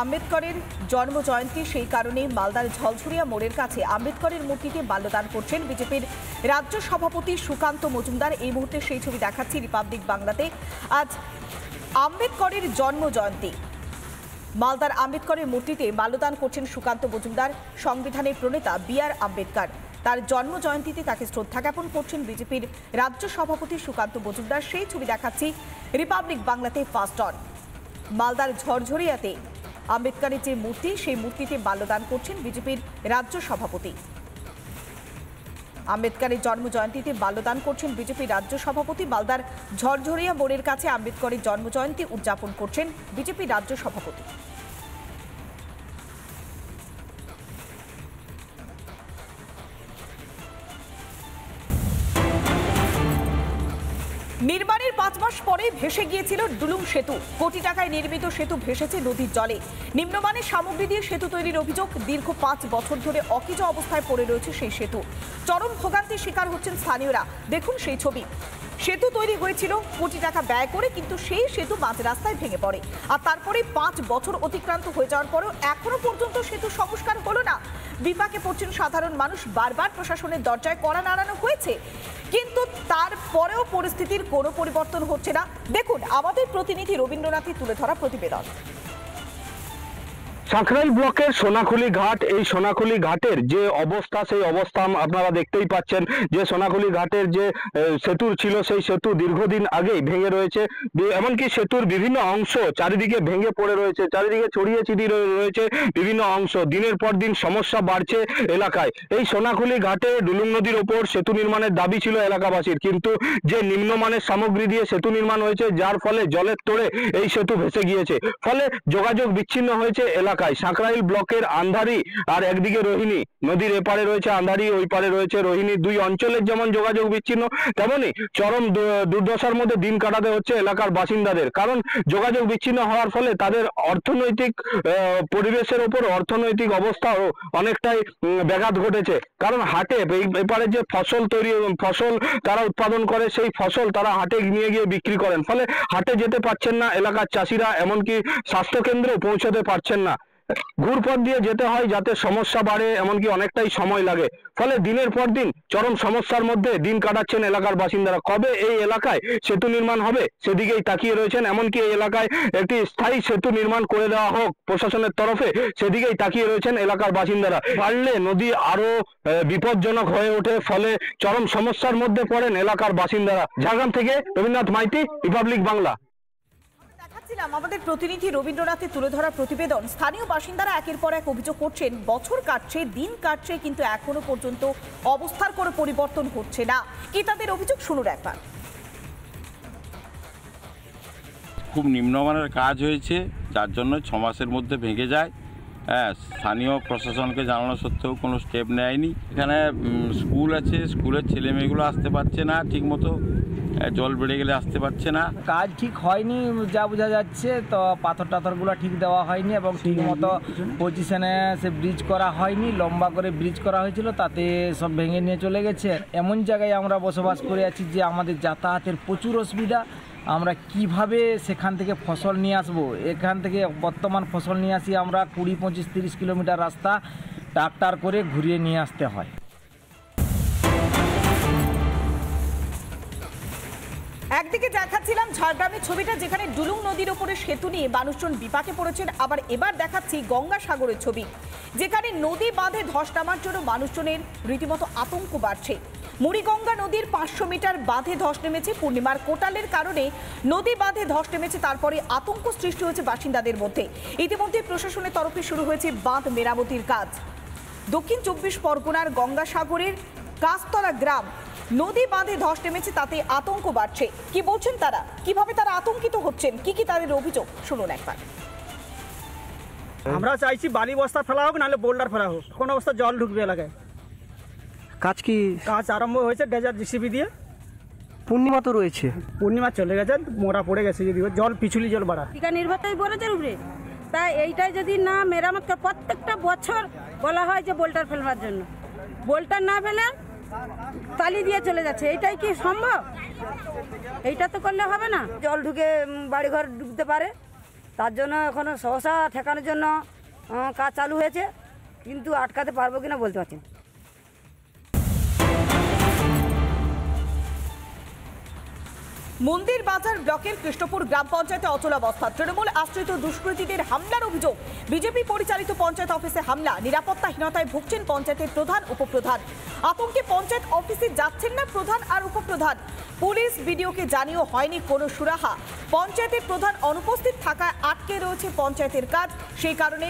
আম্বেদকরের জন্ম জয়ন্তী, সেই কারণে মালদার ঝলঝরিয়া মোড়ের কাছে আম্বেদকরের মূর্তিতে মাল্যদান করছেন বিজেপির রাজ্য সভাপতি সুকান্ত মজুমদার। এই মুহূর্তে সেই ছবি দেখাচ্ছি রিপাবলিক বাংলাতে। আজ আম্বেদকরের জন্ম জয়ন্তী, মালদার আম্বেদকরের মূর্তিতে মাল্যদান করছেন সুকান্ত মজুমদার। সংবিধানের প্রণেতা বি.আর. আম্বেদকর, তার জন্ম জয়ন্তীতে তাকে শ্রদ্ধা জ্ঞাপন করছেন বিজেপির রাজ্য সভাপতি সুকান্ত মজুমদার। সেই ছবি দেখাচ্ছি রিপাবলিক বাংলাতে ফার্স্ট অন। মালদার ঝরঝরিয়াতে আম্বেদকরের যে মূর্তি, সেই মূর্তিতে মাল্যদান করছেন বিজেপির রাজ্য সভাপতি। আম্বেদকরের জন্ম জয়ন্তীতে মাল্যদান করছেন বিজেপির রাজ্য সভাপতি। মালদার ঝরঝরিয়া মোড়ের কাছে আম্বেদকরের জন্ম জয়ন্তী উদযাপন করছেন বিজেপির রাজ্য সভাপতি। নির্মাণের 5 মাস পরে ভেসে গিয়েছিল ডুলুং সেতু। কোটি টাকায় নির্মিত সেতু ভেসেছে নদীর জলে। নিম্নমানের সামগ্রী দিয়ে সেতু তৈরির অভিযোগ। দীর্ঘ 5 বছর ধরে অকেজো অবস্থায় পড়ে রয়েছে সেই সেতু। চরম ভোগান্তির শিকার হচ্ছেন স্থানীয়রা। দেখুন সেই ছবি। সেতু তৈরি হয়েছিল কোটি টাকা ব্যয় করে, কিন্তু সেই সেতু মাঝ রাস্তায় ভেঙে পড়ে। আর তারপরে 5 বছর অতিক্রান্ত হয়ে যাওয়ার পরেও এখনো পর্যন্ত সেতু সংস্কার হলো না। বিপাকে পড়ছেন সাধারণ মানুষ। বারবার প্রশাসনের দরজায় কড়া নাড়ানো হয়েছে, কিন্তু তারপরেও পরিস্থিতির কোনো পরিবর্তন হচ্ছে না। দেখুন আমাদের প্রতিনিধি রবীন্দ্রনাথের তুলে ধরা প্রতিবেদন। সাঁকরাইল ব্লকের সোনাখুলি ঘাট, এই সোনাখুলি ঘাটের যে অবস্থা, সেই অবস্থা আপনারা দেখতেই পাচ্ছেন যে সোনাখুলি ঘাটের যে সেতু ছিল, সেই সেতু দীর্ঘদিন আগেই ভেঙে রয়েছে। এমনকি সেতুর বিভিন্ন অংশ চারিদিকে ভেঙে পড়ে রয়েছে, চারিদিকে ছড়িয়ে ছিটিয়ে রয়েছে বিভিন্ন অংশ। দিনের পর দিন সমস্যা বাড়ছে এলাকায়। এই সোনাখুলি ঘাটে ডুলুং নদীর ওপর সেতু নির্মাণের দাবি ছিল এলাকাবাসীর, কিন্তু যে নিম্নমানের সামগ্রী দিয়ে সেতু নির্মাণ হয়েছে, যার ফলে জলের তোড়ে এই সেতু ভেসে গিয়েছে। ফলে যোগাযোগ বিচ্ছিন্ন হয়েছে এলাকায়। সাঁকরাইল ব্লকের আন্ধারি আর একদিকে রোহিণী নদীর এপারে রয়েছে আন্ধারি, ওই পারে রয়েছে রোহিণী। দুই অঞ্চলের যেমন যোগাযোগ বিচ্ছিন্ন, তেমনি চরম দুর্দশার মধ্যে দিন কাটাতে হচ্ছে এলাকার বাসিন্দাদের। কারণ যোগাযোগ বিচ্ছিন্ন হওয়ার ফলে তাদের অর্থনৈতিক পরিবেশের ওপর, অর্থনৈতিক অবস্থাও অনেকটাই ব্যাঘাত ঘটেছে। কারণ হাটে এপারে যে ফসল তারা উৎপাদন করে, সেই ফসল তারা হাটে নিয়ে গিয়ে বিক্রি করেন। ফলে হাটে যেতে পারছেন না এলাকার চাষিরা, এমনকি স্বাস্থ্যকেন্দ্রেও পৌঁছতে পারছেন না। ঘুরপথ দিয়ে যেতে হয়, যাতে সমস্যা বাড়ে, এমনকি অনেকটাই সময় লাগে। ফলে দিনের পর দিন চরম সমস্যার মধ্যে দিন কাটাচ্ছেন এলাকার বাসিন্দারা। কবে এই এলাকায় সেতু নির্মাণ হবে সেদিকেই তাকিয়ে রয়েছেন। এমনকি এই এলাকায় একটি স্থায়ী সেতু নির্মাণ করে দেওয়া হোক প্রশাসনের তরফে, সেদিকেই তাকিয়ে রয়েছেন এলাকার বাসিন্দারা। পারলে নদী আরো বিপজ্জনক হয়ে ওঠে, ফলে চরম সমস্যার মধ্যে পড়েন এলাকার বাসিন্দারা। ঝাড়গ্রাম থেকে রবীন্দ্রনাথ মাইতি, রিপাবলিক বাংলা। আমাদের প্রতিনিধি রবীন্দ্রনাথের তুলে ধরা প্রতিবেদন। স্থানীয় বাসিন্দারা একের পর এক অভিযোগ করছেন, বছর কাটছে, দিন কাটছে, কিন্তু এখনো পর্যন্ত অবস্থার কোনো পরিবর্তন হচ্ছে না। কি তাদের অভিযোগ, শুনুন একবার। খুব নিম্নমানের কাজ হয়েছে, যার জন্য 6 মাসের মধ্যে ভেঙে যায়। হ্যাঁ, স্থানীয় প্রশাসনকে জানানো সত্ত্বেও কোনো স্টেপ নেয়নি। এখানে স্কুল আছে, স্কুলের ছেলে মেয়েগুলো আসতে পারছে না ঠিক মতো, জল বেড়ে গেলে আসতে পারছে না। কাজ ঠিক হয়নি যা বোঝা যাচ্ছে। তো পাথর টাথরগুলো ঠিক দেওয়া হয়নি এবং ঠিক মতো পজিশনে সে ব্রিজ করা হয়নি। লম্বা করে ব্রিজ করা হয়েছিল, তাতে সব ভেঙে নিয়ে চলে গেছে। এমন জায়গায় আমরা বসবাস করে আছি যে আমাদের যাতায়াতের প্রচুর অসুবিধা। আমরা কিভাবে সেখান থেকে ফসল নিয়ে আসবো? এখান থেকে বর্তমান ফসল নিয়ে আসি আমরা 20, 25, 30 কিলোমিটার রাস্তা ট্রাক্টর করে ঘুরিয়ে নিয়ে আসতে হয়। একদিকে দেখাচ্ছিলাম ঝাড়গ্রামের ছবিটা, যেখানে ডুলুং নদীর উপরে সেতু নিয়ে মানুষজন বিপাকে পড়েছেন। আবার এবার দেখাচ্ছি গঙ্গাসাগরের ছবি, যেখানে নদী বাঁধে ধস নামার জন্য মানুষজনের রীতিমতো আতঙ্ক বাড়ছে। মুড়িগঙ্গা নদীর 500 মিটার বাঁধে ধস নেমেছে। পূর্ণিমার কোটালের কারণে নদী বাঁধে ধস নেমেছে, তারপরে আতঙ্ক সৃষ্টি হয়েছে বাসিন্দাদের মধ্যে। ইতিমধ্যে প্রশাসনের তরফে শুরু হয়েছে বাঁধ মেরামতির কাজ। দক্ষিণ 24 পরগনার গঙ্গাসাগরের কাস্তলা গ্রাম নদী বাঁধে ধস নেমেছে, তাতে আতঙ্ক বাড়ছে। কি বলছেন তারা, কিভাবে তারা আতঙ্কিত হচ্ছেন, কি তাদের অভিযোগ, শুনুন একবার। আমরা চাইছি বালি বস্তা ফেলা হোক, নাহলে বোল্ডার ফেলা হোক। কোন অবস্থা জল ঢুকবে এলাকায়। কাজ আরম্ভ হয়েছে ডেজার জিসিবি দিয়ে। পূর্ণিমা তো রয়েছে, পূর্ণিমা চলে গেছে, মোড়া পড়ে গেছে, যদি জল পিছুলি জল বাড়া টিকা নির্ভরতাই বলেছে উপরে। তাই এইটাই যদি না মেরামত করে, প্রত্যেকটা বছর বলা হয় যে বোল্টার ফেলবার জন্য, বোল্টার না ফেলে তালি দিয়ে চলে যাচ্ছে। এইটাই কি সম্ভব? এইটা তো করলে হবে না। জল ঢুকে বাড়িঘর ডুবতে পারে, তার জন্য এখনও সহসা ঠেকানোর জন্য কাজ চালু হয়েছে, কিন্তু আটকাতে পারবো কিনা বলতে পারছি না। মন্দির বাজার ব্লকের কৃষ্ণপুর গ্রাম পঞ্চায়েতে অচলাবস্থা, তৃণমূল আশ্রিত দুষ্কৃতীদের হামলার অভিযোগ। বিজেপি পরিচালিত পঞ্চায়েত অফিসে হামলা, নিরাপত্তাহীনতায় ভুগছেন পঞ্চায়েতের প্রধান উপপ্রধান। আতঙ্কে পঞ্চায়েত অফিসে যাচ্ছেন না প্রধান আর উপপ্রধান। পুলিশ বিডিওকে জানিয়েও হয়নি কোনো সুরাহা। পঞ্চায়েতের প্রধান অনুপস্থিত থাকায় আটকে রয়েছে পঞ্চায়েতের কাজ। সেই কারণে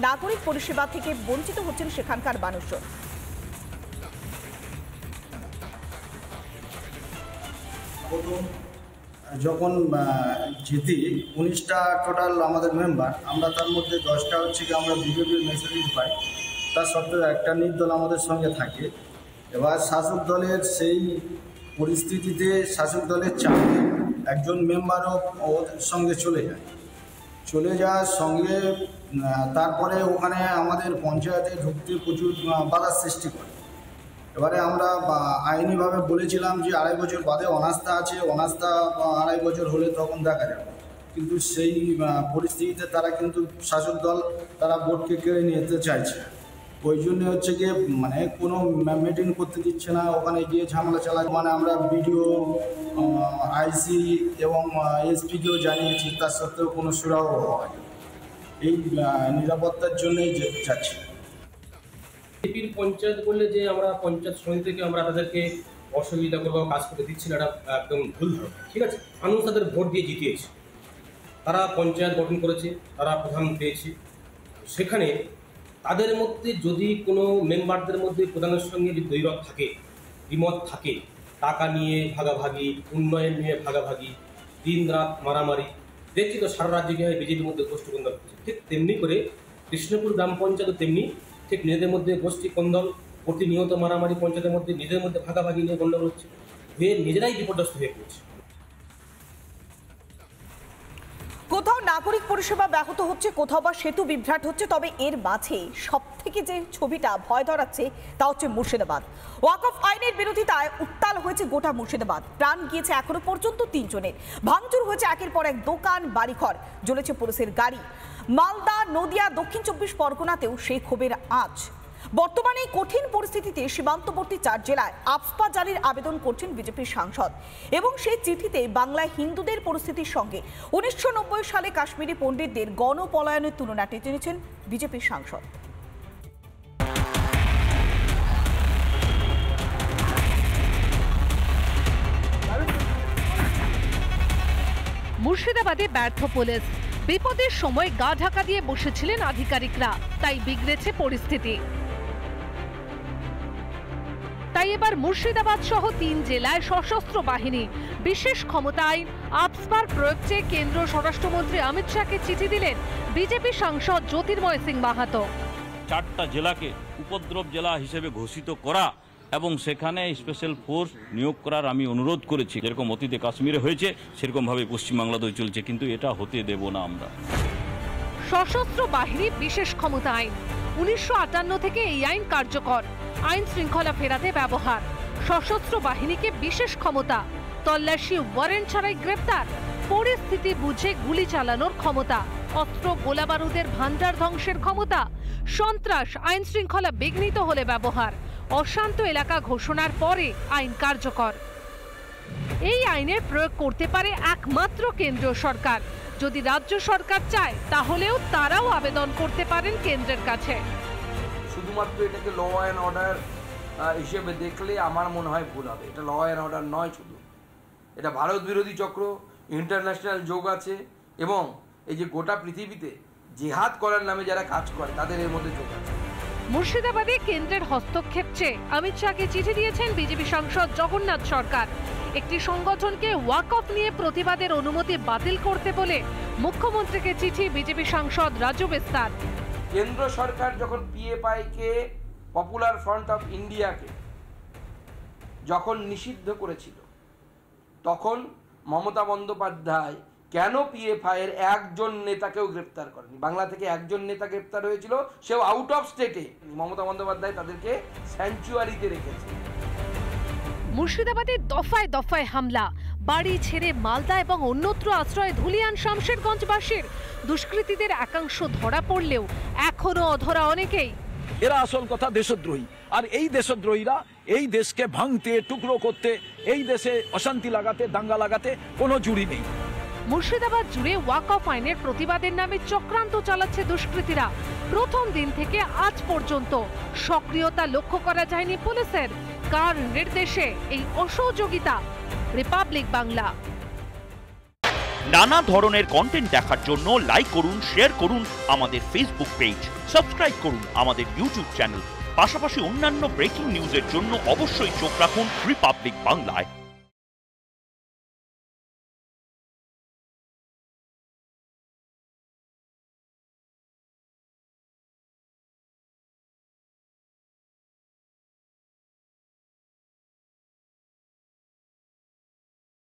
নাগরিক পরিষেবা থেকে বঞ্চিত হচ্ছেন সেখানকার মানুষজন। যখন জিতি 19টা টোটাল আমাদের মেম্বার, আমরা তার মধ্যে 10টা হচ্ছে কি আমরা বিজেপির মেসেজ পাই, তার সত্ত্বেও একটা নির্দল আমাদের সঙ্গে থাকে। এবার শাসক দলের সেই পরিস্থিতিতে শাসক দলের চাপে একজন মেম্বারও ওদের সঙ্গে চলে যাওয়ার সঙ্গে তারপরে ওখানে আমাদের পঞ্চায়েতে ঢুকতে প্রচুর বাধার সৃষ্টি করে। এবারে আমরা আইনিভাবে বলেছিলাম যে 2.5 বছর বাদে অনাস্থা আছে, অনাস্থা 2.5 বছর হলে তখন দেখা যাবে, কিন্তু সেই পরিস্থিতিতে তারা কিন্তু শাসক দল তারা ভোটকে কেড়ে নিতে চাইছে। ওই জন্য হচ্ছে গিয়ে মানে কোনো মিটিং করতে দিচ্ছে না, ওখানে গিয়ে ঝামেলা চালাচ্ছে। মানে আমরা বিডিও, আইসি এবং এসপিকেও জানিয়েছি, তার সত্ত্বেও কোনো সুরাহা হয়। এই নিরাপত্তার জন্যই যাচ্ছি। বিজেপির পঞ্চায়েত বললে যে আমরা পঞ্চায়েত সমিতি থেকে আমরা তাদেরকে অসুবিধা করবো, কাজ করে দিচ্ছি না, এটা একদম ভুল ধারণা। ঠিক আছে, মানুষ তাদের ভোট দিয়ে জিতিয়েছে, তারা পঞ্চায়েত গঠন করেছে, তারা প্রধান পেয়েছে। সেখানে তাদের মধ্যে যদি কোনো মেম্বারদের মধ্যে প্রধানের সঙ্গে যদি দ্বৈরথ থাকে, দ্বিমত থাকে, টাকা নিয়ে ভাগাভাগি, উন্নয়ন নিয়ে ভাগাভাগি, দিন রাত মারামারি, দেখছি তো সারা রাজ্যে বিজেপির মধ্যে গোষ্ঠী কোন্দল হচ্ছে। ঠিক তেমনি করে কৃষ্ণপুর গ্রাম পঞ্চায়েত তেমনি ঠিক নিজেদের মধ্যে গোষ্ঠী কোন্দল, প্রতিনিয়ত মারামারি, পঞ্চায়েতের মধ্যে নিজেদের মধ্যে ভাগাভাগি নিয়ে গণ্ডগোল হচ্ছে, হয়ে নিজেরাই বিপর্যস্ত হয়ে পড়ছে। কোথাও নাগরিক পরিষেবা ব্যাহত হচ্ছে, কোথাও বা সেতু বিভ্রাট হচ্ছে। তবে এর মাঝে সব থেকে যে ছবিটা ভয় ধরাচ্ছে তা হচ্ছে মুর্শিদাবাদ। ওয়াকফ আইনের বিরোধিতায় উত্তাল হয়েছে গোটা মুর্শিদাবাদ। প্রাণ গিয়েছে এখনো পর্যন্ত 3 জনের। ভাঙচুর হয়েছে একের পর এক দোকান, বাড়িঘর, জ্বলেছে পুলিশের গাড়ি। মালদা, নদিয়া, দক্ষিণ 24 পরগনাতেও সেই ক্ষোভের আঁচ। বর্তমানে কঠিন পরিস্থিতিতে সীমান্তবর্তী 4 জেলায় আফস্পা জারির আবেদন করছেন বিজেপির সাংসদ, এবং সেই চিঠিতে বাংলায় হিন্দুদের পরিস্থিতির সঙ্গে 1990 সালে কাশ্মীরি পণ্ডিতদের গণপলায়নের তুলনা টেনেছেন বিজেপির সাংসদ। মুর্শিদাবাদে ব্যর্থ পুলিশ, বিপদের সময় গা ঢাকা দিয়ে বসেছিলেন আধিকারিকরা, তাই বিগড়েছে পরিস্থিতি। তাই এবার মুর্শিদাবাদ সহ 3 জেলায় সশস্ত্র বাহিনী বিশেষ ক্ষমতা আইন আফস্পার প্রয়োগ চেয়ে কেন্দ্র স্বরাষ্ট্রমন্ত্রী অমিত শাহকে চিঠি দিলেন বিজেপি সাংসদ জ্যোতির্ময় সিং মাহাতো। 4টা জেলাকে উপদ্রব জেলা হিসেবে ঘোষিত করা এবং সেখানে স্পেশাল ফোর্স নিয়োগ করার আমি অনুরোধ করেছি। যেরকম অতীতে কাশ্মীরে হয়েছে সেরকমভাবে পশ্চিমবাংলাতেও চলছে, কিন্তু এটা হতে দেব না আমরা। সশস্ত্র বাহিনী বিশেষ ক্ষমতা আইন 1958 থেকে এই আইন কার্যকর। আইন শৃঙ্খলা ফেরাতে ব্যবহার। সশস্ত্র বাহিনীকে বিশেষ ক্ষমতা, তল্লাশি ওয়ারেন্ট ছাড়াই গ্রেপ্তার, পরিস্থিতি বুঝে গুলি চালানোর ক্ষমতা, অস্ত্র গোলাবারুদের ভান্ডার ধ্বংসের ক্ষমতা, সন্ত্রাস আইন শৃঙ্খলা বিঘ্নিত হলে ব্যবহার, অশান্ত এলাকা ঘোষণার পরে আইন কার্যকর। এই আইনের প্রয়োগ করতে পারে একমাত্র কেন্দ্রীয় সরকার। যদি রাজ্য সরকার চায় তাহলেও তারাও আবেদন করতে পারেন কেন্দ্রের কাছে। শুধুমাত্র এটাকে ল অ্যান্ড অর্ডার হিসেবে দেখলে আমার মনে হয় ভুল হবে। এটা ল অ্যান্ড অর্ডার নয় শুধু, এটা ভারত বিরোধী চক্র, ইন্টারন্যাশনাল যোগ আছে, এবং এই যে গোটা পৃথিবীতে জিহাদ করার নামে যারা কাজ করে তাদের এর মধ্যে যোগ আছে। মুর্শিদাবাদে কেন্দ্রের হস্তক্ষেপ চেয়ে অমিত শাহকে চিঠি দিয়েছেন বিজেপি সাংসদ জগন্নাথ সরকার। একটি সংগঠনকে ওয়াকফ নিয়ে প্রতিবাদের অনুমতি বাতিল করতে বলে মুখ্যমন্ত্রীকে চিঠি বিজেপি সাংসদ রাজু বিস্তার। কেন্দ্র সরকার যখন পিএফআইকে, পপুলার ফ্রন্ট অফ ইন্ডিয়াকে যখন নিষিদ্ধ করেছিল, তখন মমতা বন্দ্যোপাধ্যায় কেন পিএফআই এর একজন নেতাকেও গ্রেপ্তার করেনি? বাংলা থেকে একজন নেতা গ্রেপ্তার হয়েছিল, সেও আউট অফ স্টেটে। মমতা বন্দ্যোপাধ্যায় তাদেরকে স্যাংচুয়ারিতে রেখেছে। মুর্শিদাবাদে দফায় দফায় হামলা, বাড়ি ছেড়ে মালদা এবং অন্যত্র আশ্রয়ে ধুলিয়ান শামশেরগঞ্জবাসীর। দুষ্কৃতীদের একাংশ ধরা পড়লেও এখনো অধরা অনেকেই। এরা আসল কথা দেশদ্রোহী, আর এই দেশদ্রোহীরা এই দেশকে ভাঙতে, টুকরো করতে, এই দেশে অশান্তি লাগাতে, দাঙ্গা লাগাতে কোনো জুড়ি নেই। মুর্শিদাবাদ জুড়ে ওয়াকফ আইনের প্রতিবাদের নামে চক্রান্ত চালাচ্ছে দুষ্কৃতীরা। প্রথম দিন থেকে আজ পর্যন্ত সক্রিয়তা লক্ষ্য করা যায়নি পুলিশের। কার নির্দেশে এই অসহযোগিতা? রিপাবলিক বাংলা। নানা ধরনের কন্টেন্ট দেখার জন্য লাইক করুন, শেয়ার করুন আমাদের ফেসবুক পেজ, সাবস্ক্রাইব করুন আমাদের ইউটিউব চ্যানেল। পাশাপাশি অন্যান্য ব্রেকিং নিউজের জন্য অবশ্যই চোখ রাখুন রিপাবলিক বাংলায়।